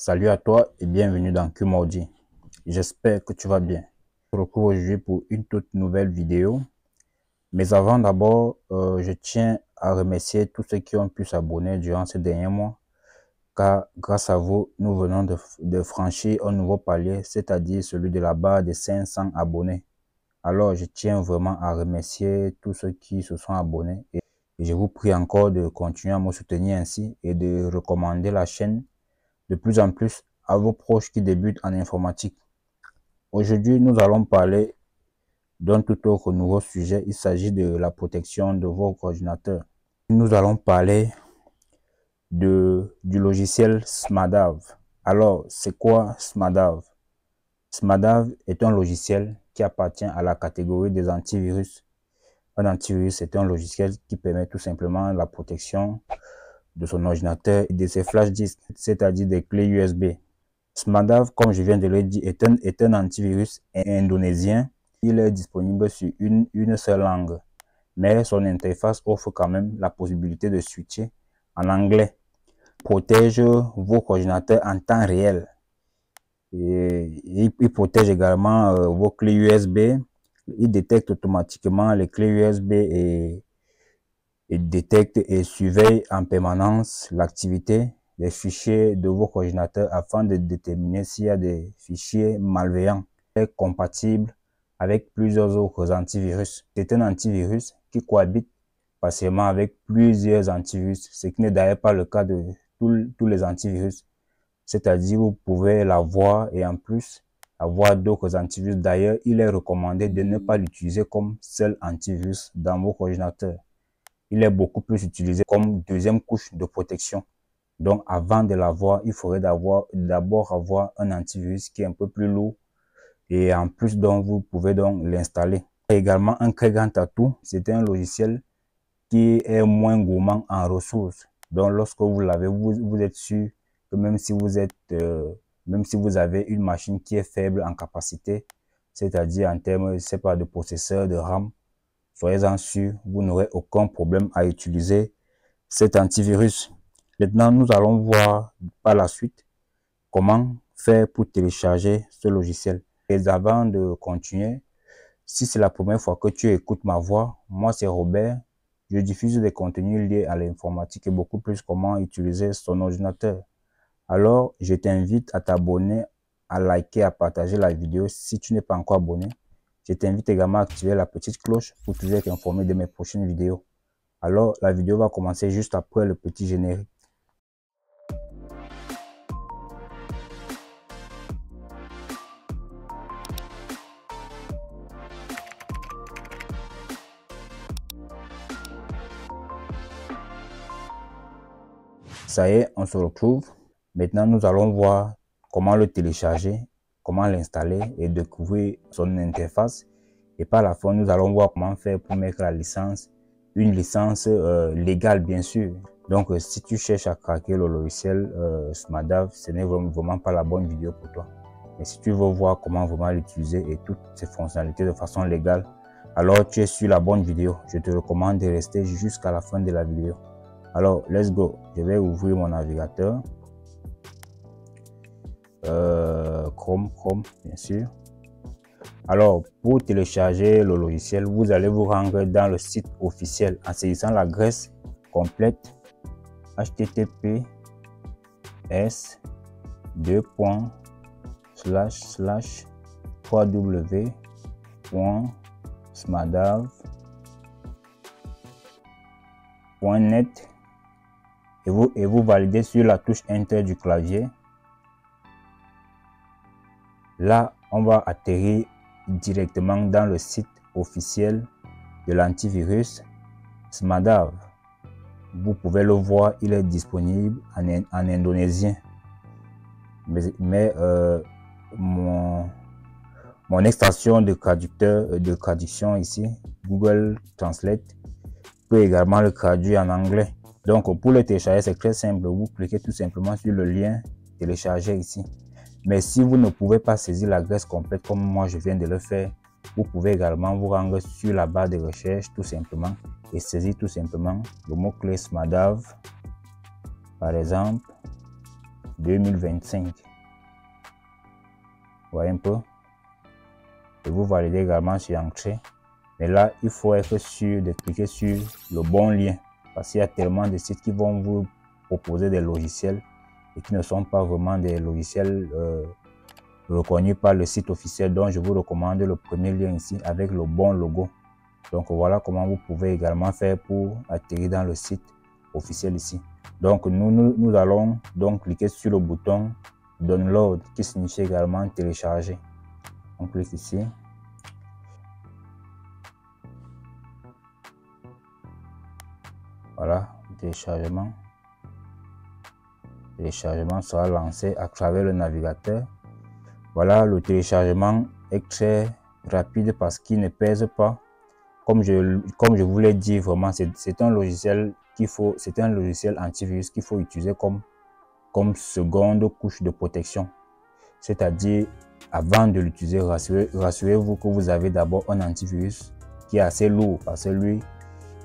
Salut à toi et bienvenue dans Qmordi. J'espère que tu vas bien. Je te retrouve aujourd'hui pour une toute nouvelle vidéo. Mais avant d'abord, je tiens à remercier tous ceux qui ont pu s'abonner durant ces derniers mois. Car grâce à vous, nous venons de franchir un nouveau palier, c'est-à-dire celui de la barre des 500 abonnés. Alors, je tiens vraiment à remercier tous ceux qui se sont abonnés. Et je vous prie encore de continuer à me soutenir ainsi et de recommander la chaîne de plus en plus à vos proches qui débutent en informatique. Aujourd'hui, nous allons parler d'un tout autre nouveau sujet. Il s'agit de la protection de vos ordinateurs. Nous allons parler du logiciel SMADAV. Alors, c'est quoi SMADAV? SMADAV est un logiciel qui appartient à la catégorie des antivirus. Un antivirus est un logiciel qui permet tout simplement la protection de son ordinateur et de ses flash disks, c'est-à-dire des clés USB. SMADAV, comme je viens de le dire, est un antivirus indonésien. Il est disponible sur une seule langue, mais son interface offre quand même la possibilité de switcher en anglais. Protège vos ordinateurs en temps réel. Et il protège également vos clés USB. Il détecte automatiquement les clés USB et détecte et surveille en permanence l'activité des fichiers de vos ordinateurs afin de déterminer s'il y a des fichiers malveillants. Il est compatible avec plusieurs autres antivirus. C'est un antivirus qui cohabite facilement avec plusieurs antivirus, ce qui n'est d'ailleurs pas le cas de tous les antivirus. C'est-à-dire vous pouvez l'avoir et en plus avoir d'autres antivirus. D'ailleurs, il est recommandé de ne pas l'utiliser comme seul antivirus dans vos ordinateurs. Il est beaucoup plus utilisé comme deuxième couche de protection. Donc, avant de l'avoir, il faudrait d'abord avoir un antivirus qui est un peu plus lourd et en plus, donc, vous pouvez donc l'installer. Également, un très grand atout, c'est un logiciel qui est moins gourmand en ressources. Donc, lorsque vous l'avez, vous êtes sûr que même si vous avez une machine qui est faible en capacité, c'est-à-dire en termes, je sais pas, de processeur, de RAM, soyez-en sûr, vous n'aurez aucun problème à utiliser cet antivirus. Maintenant, nous allons voir par la suite comment faire pour télécharger ce logiciel. Et avant de continuer, si c'est la première fois que tu écoutes ma voix, moi c'est Robert. Je diffuse des contenus liés à l'informatique et beaucoup plus comment utiliser son ordinateur. Alors, je t'invite à t'abonner, à liker, à partager la vidéo si tu n'es pas encore abonné. Je t'invite également à activer la petite cloche pour toujours être informé de mes prochaines vidéos. Alors, la vidéo va commencer juste après le petit générique. Ça y est, on se retrouve. Maintenant, nous allons voir comment le télécharger, comment l'installer et découvrir son interface. Et par la fin, nous allons voir comment faire pour mettre la licence, une licence légale bien sûr. Donc, si tu cherches à craquer le logiciel SMADAV, ce n'est vraiment pas la bonne vidéo pour toi. Mais si tu veux voir comment vraiment l'utiliser et toutes ses fonctionnalités de façon légale, alors tu es sur la bonne vidéo. Je te recommande de rester jusqu'à la fin de la vidéo. Alors, let's go. Je vais ouvrir mon navigateur. Chrome, bien sûr. Alors, pour télécharger le logiciel, vous allez vous rendre dans le site officiel en saisissant l'adresse complète https://www.smadav.net et vous validez sur la touche Enter du clavier. Là, on va atterrir directement dans le site officiel de l'antivirus SMADAV. Vous pouvez le voir, il est disponible en indonésien. Mais mon extension de traducteur de traduction ici, Google Translate, peut également le traduire en anglais. Donc, pour le télécharger, c'est très simple. Vous cliquez tout simplement sur le lien télécharger ici. Mais si vous ne pouvez pas saisir l'adresse complète comme moi je viens de le faire, vous pouvez également vous rendre sur la barre de recherche tout simplement et saisir tout simplement le mot-clé SMADAV, par exemple. 2025. Vous voyez un peu. Et vous validez également sur Entrée. Mais là, il faut être sûr de cliquer sur le bon lien. Parce qu'il y a tellement de sites qui vont vous proposer des logiciels et qui ne sont pas vraiment des logiciels reconnus par le site officiel. Donc, je vous recommande le premier lien ici avec le bon logo. Donc, voilà comment vous pouvez également faire pour atterrir dans le site officiel ici. Donc, nous allons donc cliquer sur le bouton Download qui signifie également télécharger. On clique ici. Voilà, téléchargement. Téléchargement sera lancé à travers le navigateur. Voilà, le téléchargement est très rapide parce qu'il ne pèse pas. Comme je vous l'ai dit, vraiment, c'est un logiciel c'est un logiciel antivirus qu'il faut utiliser comme seconde couche de protection. C'est-à-dire, avant de l'utiliser, rassurez-vous que vous avez d'abord un antivirus qui est assez lourd, parce que lui,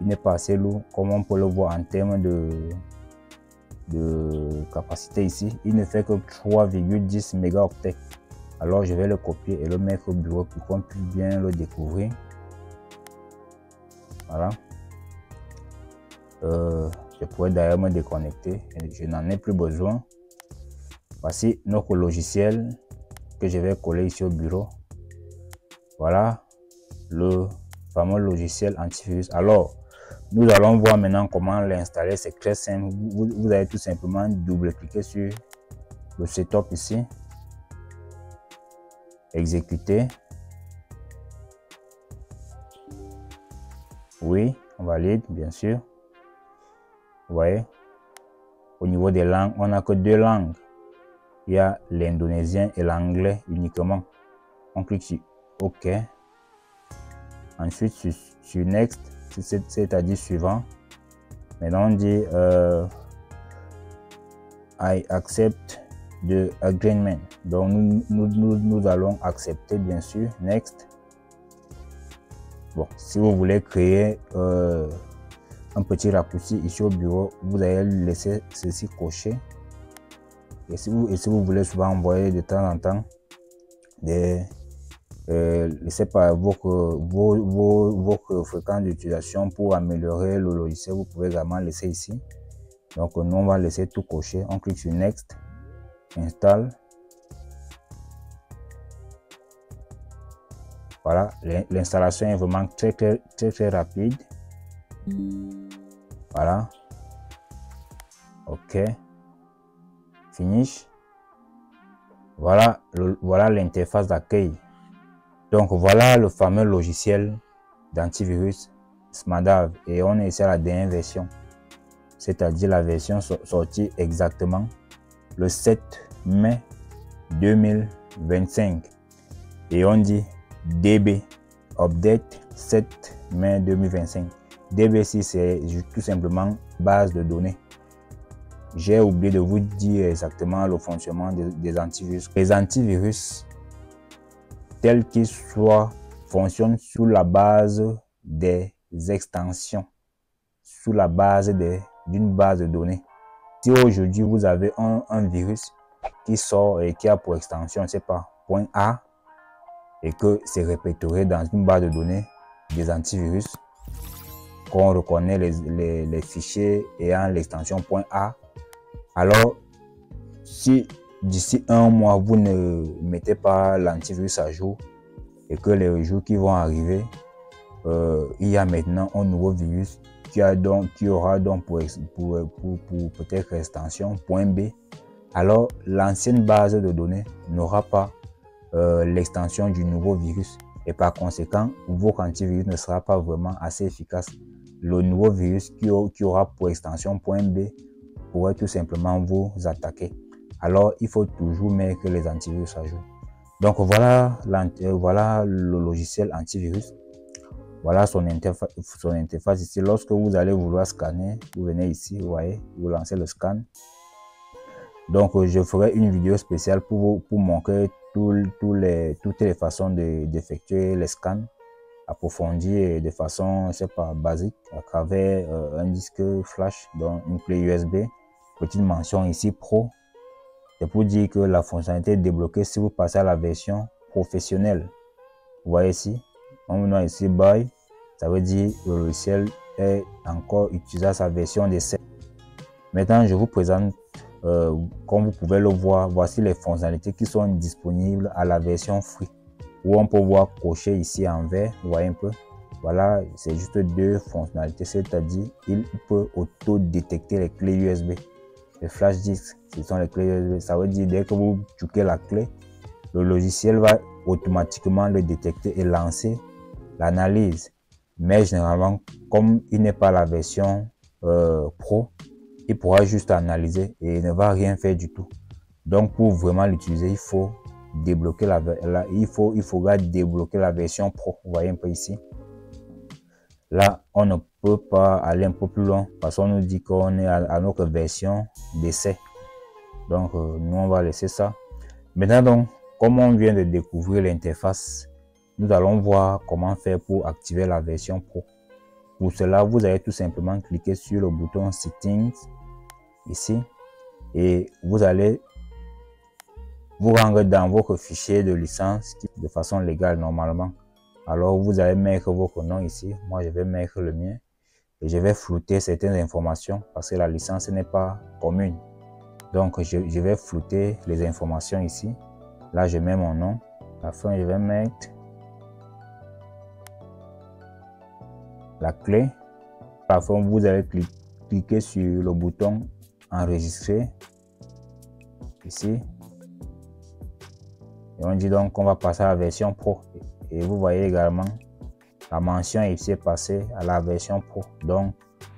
il n'est pas assez lourd, comme on peut le voir en termes de capacité ici. Il ne fait que 3,10 mégaoctets. Alors, je vais le copier et le mettre au bureau pour qu'on puisse bien le découvrir. Voilà. Je pourrais d'ailleurs me déconnecter. Je n'en ai plus besoin. Voici notre logiciel que je vais coller ici au bureau. Voilà le fameux logiciel antivirus. Alors, nous allons voir maintenant comment l'installer. C'est très simple. Vous allez tout simplement double-cliquer sur le setup ici. Exécuter. Oui, on valide, bien sûr. Vous voyez, au niveau des langues, on n'a que deux langues. Il y a l'indonésien et l'anglais uniquement. On clique sur OK. Ensuite, sur Next, c'est-à-dire suivant. Maintenant, on dit I accept the agreement. Donc, nous allons accepter, bien sûr. Next. Bon, si vous voulez créer un petit raccourci ici au bureau, vous allez laisser ceci coché. Et si vous voulez souvent envoyer de temps en temps laissez pas vos fréquences d'utilisation pour améliorer le logiciel, vous pouvez également laisser ici. Donc nous on va laisser tout coché. On clique sur Next, Install. Voilà, l'installation est vraiment très rapide. Voilà. OK. Finish. Voilà l'interface d'accueil. Donc voilà le fameux logiciel d'antivirus Smadav et on est ici à la dernière version, c'est-à-dire la version sortie exactement le 7 mai 2025 et on dit DB Update 7 mai 2025. DB6 c'est tout simplement base de données. J'ai oublié de vous dire exactement le fonctionnement des antivirus. Les antivirus tels qu'ils soient fonctionnent sous la base des extensions, sous la base d'une base de données. Si aujourd'hui vous avez un virus qui sort et qui a pour extension, c'est pas .a et que c'est répertorié dans une base de données des antivirus, qu'on reconnaît les fichiers ayant l'extension .a, alors si d'ici un mois vous ne mettez pas l'antivirus à jour et que les jours qui vont arriver, il y a maintenant un nouveau virus qui aura donc pour peut-être extension .b, alors l'ancienne base de données n'aura pas l'extension du nouveau virus et par conséquent votre antivirus ne sera pas vraiment assez efficace. Le nouveau virus qui aura pour extension .b pourrait tout simplement vous attaquer. Alors il faut toujours mettre les antivirus à jour. Donc voilà le logiciel antivirus. Voilà son interface ici. Lorsque vous allez vouloir scanner, vous venez ici, vous voyez, vous lancez le scan. Donc je ferai une vidéo spéciale pour montrer toutes les façons d'effectuer les scans approfondis et de façon, je sais pas, basique à travers un disque flash, donc une clé USB. Petite mention ici pro. C'est pour dire que la fonctionnalité est débloquée si vous passez à la version professionnelle. Vous voyez ici, en venant ici Buy, ça veut dire que le logiciel est encore utilisé à sa version d'essai. Maintenant, je vous présente, comme vous pouvez le voir, voici les fonctionnalités qui sont disponibles à la version free. Où on peut voir cocher ici en vert, vous voyez un peu. Voilà, c'est juste deux fonctionnalités, c'est-à-dire il peut auto-détecter les clés USB. Les flash disks, ce sont les clés USB. Ça veut dire dès que vous choquez la clé, le logiciel va automatiquement le détecter et lancer l'analyse. Mais généralement, comme il n'est pas la version pro, il pourra juste analyser et il ne va rien faire du tout. Donc pour vraiment l'utiliser, il faut débloquer il faudra débloquer la version pro. Vous voyez un peu ici. Là, on ne peut pas aller un peu plus loin parce qu'on nous dit qu'on est à notre version d'essai. Donc nous on va laisser ça. Maintenant donc, comme on vient de découvrir l'interface, nous allons voir comment faire pour activer la version pro. Pour cela, vous allez tout simplement cliquer sur le bouton Settings ici et vous allez vous rendre dans votre fichier de licence de façon légale normalement. Alors vous allez mettre votre nom ici. Moi je vais mettre le mien et je vais flouter certaines informations parce que la licence n'est pas commune. Donc je vais flouter les informations ici. Là je mets mon nom. À la fin je vais mettre la clé. À la fin vous allez cliquer sur le bouton enregistrer ici. Et on dit donc qu'on va passer à la version pro. Et vous voyez également la mention ici est passée à la version pro. Donc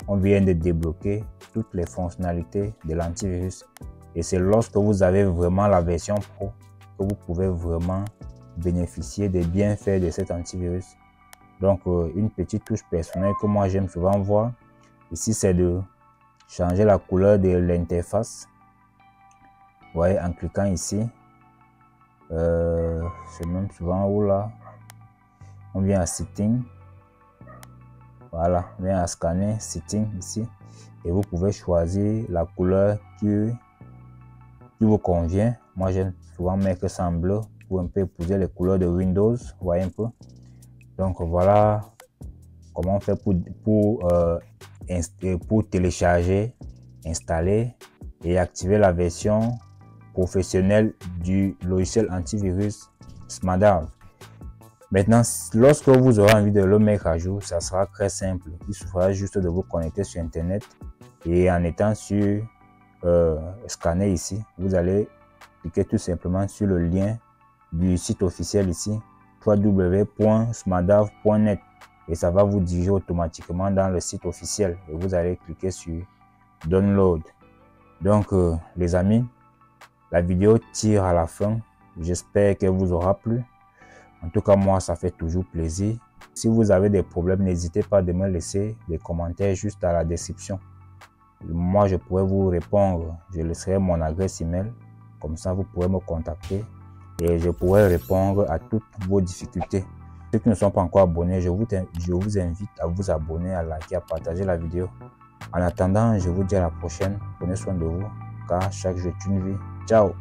on vient de débloquer toutes les fonctionnalités de l'antivirus. Et c'est lorsque vous avez vraiment la version pro que vous pouvez vraiment bénéficier des bienfaits de cet antivirus. Donc une petite touche personnelle que moi j'aime souvent voir ici, c'est de changer la couleur de l'interface. Vous voyez en cliquant ici. C'est même souvent où là on vient à Setting, voilà, on vient à scanner Setting ici et vous pouvez choisir la couleur qui vous convient. Moi j'aime souvent mettre ça en bleu pour un peu épouser les couleurs de Windows, vous voyez un peu. Donc voilà comment on fait pour télécharger, installer et activer la version professionnel du logiciel antivirus Smarthav. Maintenant, lorsque vous aurez envie de le mettre à jour, ça sera très simple. Il suffira juste de vous connecter sur Internet et en étant sur scanner ici, vous allez cliquer tout simplement sur le lien du site officiel ici, www.smarthav.net, et ça va vous diriger automatiquement dans le site officiel et vous allez cliquer sur Download. Donc les amis, la vidéo tire à la fin. J'espère qu'elle vous aura plu. En tout cas, moi, ça fait toujours plaisir. Si vous avez des problèmes, n'hésitez pas à me laisser des commentaires juste à la description. Moi, je pourrais vous répondre. Je laisserai mon adresse email. Comme ça, vous pourrez me contacter et je pourrai répondre à toutes vos difficultés. Ceux qui ne sont pas encore abonnés, je vous invite à vous abonner, à liker, à partager la vidéo. En attendant, je vous dis à la prochaine. Prenez soin de vous, car chaque jour est une vie. Ciao!